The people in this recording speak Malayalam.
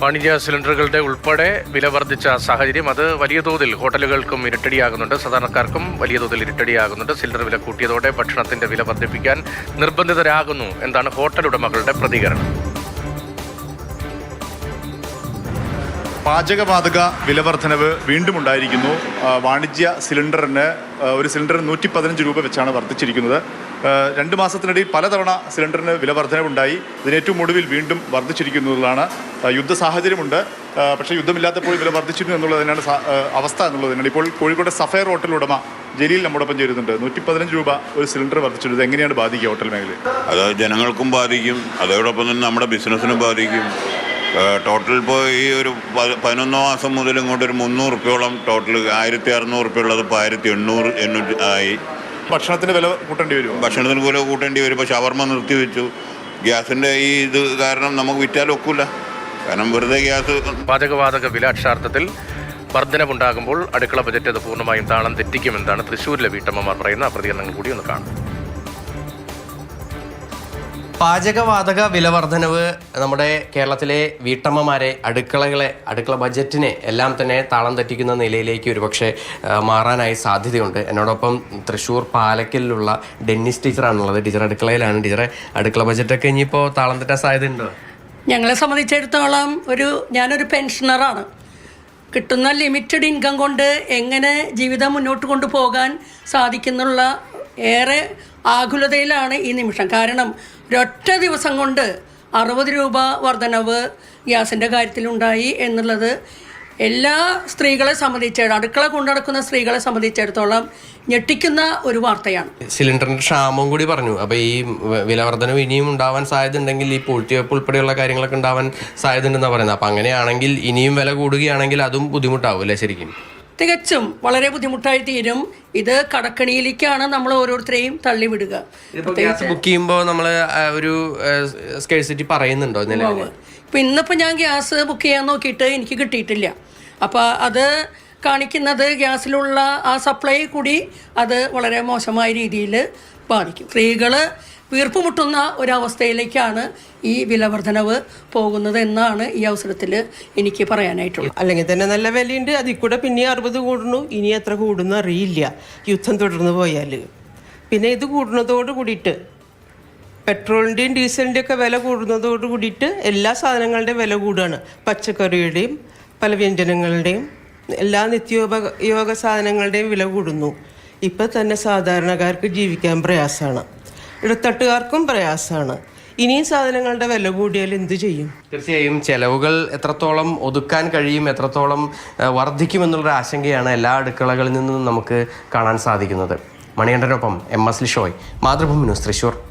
വാണിജ്യ സിലിണ്ടറുകളുടെ ഉൾപ്പെടെ വില വർദ്ധിച്ച സാഹചര്യം അത് വലിയ തോതിൽ ഹോട്ടലുകൾക്കും ഇരട്ടടിയാകുന്നുണ്ട്, സാധാരണക്കാർക്കും വലിയ തോതിൽ ഇരട്ടടിയാകുന്നുണ്ട്. സിലിണ്ടർ വില കൂട്ടിയതോടെ ഭക്ഷണത്തിന്റെ വില വർദ്ധിപ്പിക്കാൻ നിർബന്ധിതരാകുന്നു എന്നാണ് ഹോട്ടൽ ഉടമകളുടെ പ്രതികരണം. പാചകവാതക വിലവർദ്ധനവ് വീണ്ടും ഉണ്ടായിരിക്കുന്നു. വാണിജ്യ സിലിണ്ടറിന് ഒരു സിലിണ്ടറിന് 115 രൂപ വെച്ചാണ് വർദ്ധിച്ചിരിക്കുന്നത്. 2 മാസത്തിനിടയിൽ പലതവണ സിലിണ്ടറിന് വില വർധനവുണ്ടായി. ഇതിനേറ്റവും ഒടുവിൽ വീണ്ടും വർദ്ധിച്ചിരിക്കുന്നതാണ്. യുദ്ധ സാഹചര്യമുണ്ട്, പക്ഷേ യുദ്ധമില്ലാത്തപ്പോൾ വില വർദ്ധിച്ചിരുന്നു എന്നുള്ളത് തന്നെയാണ് അവസ്ഥ എന്നുള്ളത് തന്നെയാണ്. ഇപ്പോൾ കോഴിക്കോട് സഫയർ ഹോട്ടൽ ഉടമ ജലീൽ നമ്മോടൊപ്പം ചേരുന്നുണ്ട്. 115 രൂപ ഒരു സിലിണ്ടർ വർദ്ധിച്ചിരുന്നത് എങ്ങനെയാണ് ബാധിക്കുക ഹോട്ടൽ മേഖലയിൽ? അത് ജനങ്ങൾക്കും ബാധിക്കും, അതോടൊപ്പം തന്നെ നമ്മുടെ ബിസിനസ്സിനും ബാധിക്കും. ടോട്ടൽ ഇപ്പോൾ ഈ ഒരു 11 മാസം മുതൽ ഇങ്ങോട്ട് ഒരു 300 റുപ്യോളം ടോട്ടൽ 1600 റുപ്യ ഉള്ളത് ഇപ്പോൾ 1800 ആയി. ഭക്ഷണത്തിന് വില കൂട്ടേണ്ടി വരും. ഭക്ഷണത്തിന് വില കൂട്ടേണ്ടി വരും. ഇപ്പോൾ ഷവർമ നിർത്തിവെച്ചു. ഗ്യാസിൻ്റെ ഈ ഇത് കാരണം നമുക്ക് വിറ്റാൽ ഒക്കില്ല, കാരണം വെറുതെ ഗ്യാസ്. പാചകവാതക വില അക്ഷരാർത്ഥത്തിൽ വർധനവുണ്ടാകുമ്പോൾ അടുക്കള ബജറ്റ് അത് പൂർണ്ണമായും താളം തെറ്റിക്കുമെന്നാണ് തൃശ്ശൂരിലെ വീട്ടമ്മമാർ പറയുന്ന പ്രതികരണങ്ങൾ കൂടി ഒന്ന് കാണും. പാചകവാതക വില വർധനവ് നമ്മുടെ കേരളത്തിലെ വീട്ടമ്മമാരെ, അടുക്കള ബജറ്റിനെ എല്ലാം തന്നെ താളം തെറ്റിക്കുന്ന നിലയിലേക്ക് ഒരുപക്ഷെ മാറാനായി സാധ്യതയുണ്ട്. എന്നോടൊപ്പം തൃശ്ശൂർ പാലക്കലിലുള്ള ഡെന്നിസ് ടീച്ചറാണുള്ളത്. ടീച്ചർ അടുക്കളയിലാണ്. ടീച്ചറെ, അടുക്കള ബജറ്റൊക്കെ ഇനിയിപ്പോൾ താളം തെറ്റാൻ സാധ്യതയുണ്ടോ? ഞങ്ങളെ സംബന്ധിച്ചിടത്തോളം ഞാനൊരു പെൻഷനറാണ്. കിട്ടുന്ന ലിമിറ്റഡ് ഇൻകം കൊണ്ട് എങ്ങനെ ജീവിതം മുന്നോട്ട് കൊണ്ടുപോകാൻ സാധിക്കുന്നുള്ള ഏറെ ആകുലതയിലാണ് ഈ നിമിഷം. കാരണം ഒരൊറ്റ ദിവസം കൊണ്ട് 60 രൂപ വർധനവ് ഗ്യാസിൻ്റെ കാര്യത്തിലുണ്ടായി എന്നുള്ളത് എല്ലാ സ്ത്രീകളെ സംബന്ധിച്ചിടത്തോളം, അടുക്കള കൊണ്ടുനടക്കുന്ന സ്ത്രീകളെ സംബന്ധിച്ചിടത്തോളം ഞെട്ടിക്കുന്ന ഒരു വാർത്തയാണ്. സിലിണ്ടറിന്റെ ക്ഷാമം കൂടി പറഞ്ഞു. അപ്പോൾ ഈ വില വർധനവ് ഇനിയും ഉണ്ടാവാൻ സാധ്യത ഉണ്ടെങ്കിൽ ഈ പൂഴ്ത്തിവെപ്പ് ഉൾപ്പെടെയുള്ള കാര്യങ്ങളൊക്കെ ഉണ്ടാവാൻ സാധ്യത ഉണ്ടെന്നാണ് പറയുന്നത്. അപ്പം അങ്ങനെയാണെങ്കിൽ ഇനിയും വില കൂടുകയാണെങ്കിൽ അതും ബുദ്ധിമുട്ടാവും അല്ലേ? ശരിക്കും തികച്ചും വളരെ ബുദ്ധിമുട്ടായി തീരും. ഇത് കടക്കണിയിലേക്കാണ് നമ്മൾ ഓരോരുത്തരെയും തള്ളിവിടുക. ബുക്ക് ചെയ്യുമ്പോൾ നമ്മൾ ഒരു സ്കേഴ്സിറ്റി പറയുന്നുണ്ടോ? ഇപ്പം ഇന്നിപ്പോൾ ഞാൻ ഗ്യാസ് ബുക്ക് ചെയ്യാൻ നോക്കിയിട്ട് എനിക്ക് കിട്ടിയിട്ടില്ല. അപ്പോൾ അത് കാണിക്കുന്നത് ഗ്യാസിലുള്ള ആ സപ്ലൈ കൂടി അത് വളരെ മോശമായ രീതിയിൽ ബാധിക്കും. സ്ത്രീകൾ വീർപ്പുമുട്ടുന്ന ഒരവസ്ഥയിലേക്കാണ് ഈ വിലവർധനവ് പോകുന്നത് എന്നാണ് ഈ അവസരത്തിൽ എനിക്ക് പറയാനായിട്ടുള്ളത്. അല്ലെങ്കിൽ തന്നെ നല്ല വിലയുണ്ട്, അതിൽ കൂടെ പിന്നെ 60 കൂടുന്നു. ഇനി എത്ര കൂടുന്നു അറിയില്ല, യുദ്ധം തുടർന്ന് പോയാൽ. പിന്നെ ഇത് കൂടുന്നതോട് കൂടിയിട്ട് പെട്രോളിൻ്റെയും ഡീസലിൻ്റെയും ഒക്കെ വില കൂടുന്നതോട് കൂടിയിട്ട് എല്ലാ സാധനങ്ങളുടെയും വില കൂടുകയാണ്. പച്ചക്കറിയുടെയും പല വ്യഞ്ജനങ്ങളുടെയും എല്ലാ നിത്യോപയോഗ സാധനങ്ങളുടെയും വില കൂടുന്നു. ഇപ്പം തന്നെ സാധാരണക്കാർക്ക് ജീവിക്കാൻ പ്രയാസമാണ്, ഇടത്തട്ടുകാർക്കും പ്രയാസമാണ്. ഇനിയും സാധനങ്ങളുടെ വില കൂടിയാൽ എന്ത് ചെയ്യും? തീർച്ചയായും ചെലവുകൾ എത്രത്തോളം ഒതുക്കാൻ കഴിയും, എത്രത്തോളം വർദ്ധിക്കുമെന്നുള്ളൊരു ആശങ്കയാണ് എല്ലാ അടുക്കളകളിൽ നിന്നും നമുക്ക് കാണാൻ സാധിക്കുന്നത്. മണികണ്ഠനൊപ്പം MS ലിഷോയ്, മാതൃഭൂമി ന്യൂസ്, തൃശ്ശൂർ.